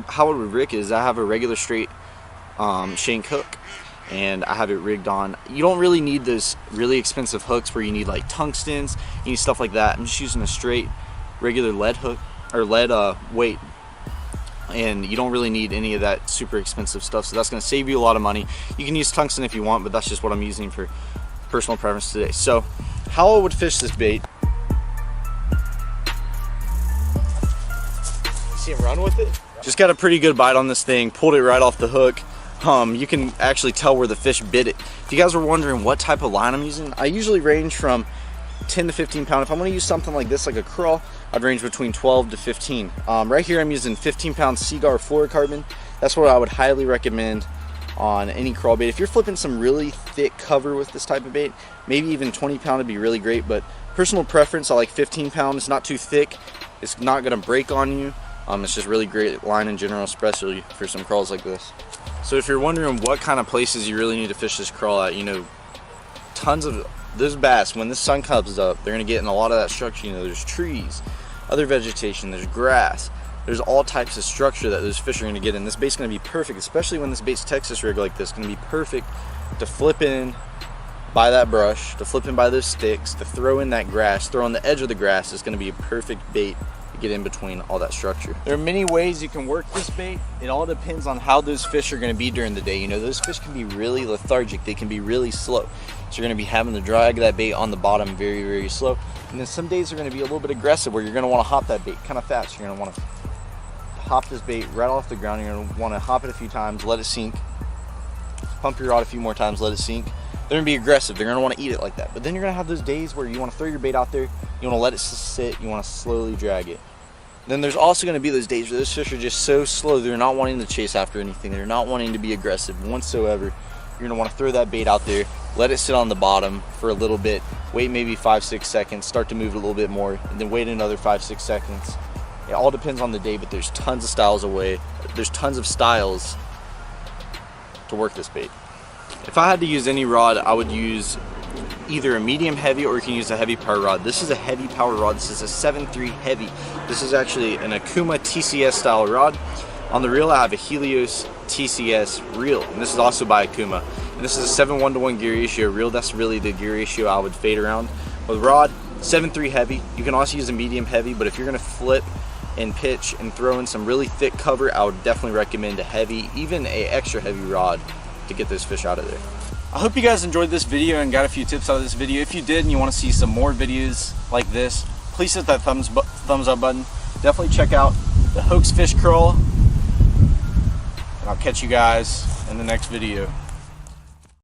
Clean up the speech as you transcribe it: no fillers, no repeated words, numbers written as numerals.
How it would rig is I have a regular straight shank hook, and I have it rigged on. You don't really need those really expensive hooks where you need like tungstens, you need stuff like that. I'm just using a straight regular lead hook or lead weight, and you don't really need any of that super expensive stuff, so that's going to save you a lot of money. You can use tungsten if you want, but that's just what I'm using for personal preference today. So how I would fish this bait, see him run with it? just got a pretty good bite on this thing, pulled it right off the hook. You can actually tell where the fish bit it. If you guys were wondering what type of line I'm using, I usually range from 10 to 15 pound. If I'm going to use something like this, like a crawl, I'd range between 12 to 15. Right here I'm using 15 pound Seaguar fluorocarbon. That's what I would highly recommend on any crawl bait. If you're flipping some really thick cover with this type of bait, maybe even 20 pound would be really great, but personal preference, I like 15 pound. It's not too thick, it's not going to break on you. It's just really great line in general, especially for some crawls like this. So if you're wondering what kind of places you really need to fish this crawl at, you know, tons of those bass, when the sun comes up, they're going to get in a lot of that structure. You know, there's trees, other vegetation, there's grass, there's all types of structure that those fish are going to get in. This bait's going to be perfect, especially when this bait's Texas rig like this. It's going to be perfect to flip in by that brush, to flip in by those sticks, to throw in that grass, throw on the edge of the grass. It's going to be a perfect bait to get in between all that structure. There are many ways you can work this bait. It all depends on how those fish are going to be during the day. You know, those fish can be really lethargic, they can be really slow, so you're going to be having to drag that bait on the bottom very, very slow. And then some days are going to be a little bit aggressive, where you're going to want to hop that bait kind of fast. You're going to want to hop this bait right off the ground. You're going to want to hop it a few times, let it sink, pump your rod a few more times, let it sink. They're going to be aggressive, they're going to want to eat it like that. But then you're going to have those days where you want to throw your bait out there, you want to let it sit, you want to slowly drag it. Then there's also going to be those days where those fish are just so slow, they're not wanting to chase after anything, they're not wanting to be aggressive whatsoever. You're going to want to throw that bait out there, let it sit on the bottom for a little bit, wait maybe 5-6 seconds, start to move it a little bit more, and then wait another 5-6 seconds. It all depends on the day, but there's tons of styles there's tons of styles to work this bait. If I had to use any rod, I would use either a medium heavy, or you can use a heavy power rod. This is a heavy power rod. This is a 7.3 heavy. This is actually an Okuma TCS style rod. On the reel I have a Helios TCS reel, and this is also by Okuma. And this is a 7:1 gear ratio reel. That's really the gear ratio I would fade around. With rod, 7.3 heavy. You can also use a medium heavy, but if you're gonna flip and pitch and throw in some really thick cover, I would definitely recommend a heavy, even a extra heavy rod to get those fish out of there. I hope you guys enjoyed this video and got a few tips out of this video. If you did and you want to see some more videos like this, please hit that thumbs up button. Definitely check out the Hoax Fish Crawl, and I'll catch you guys in the next video.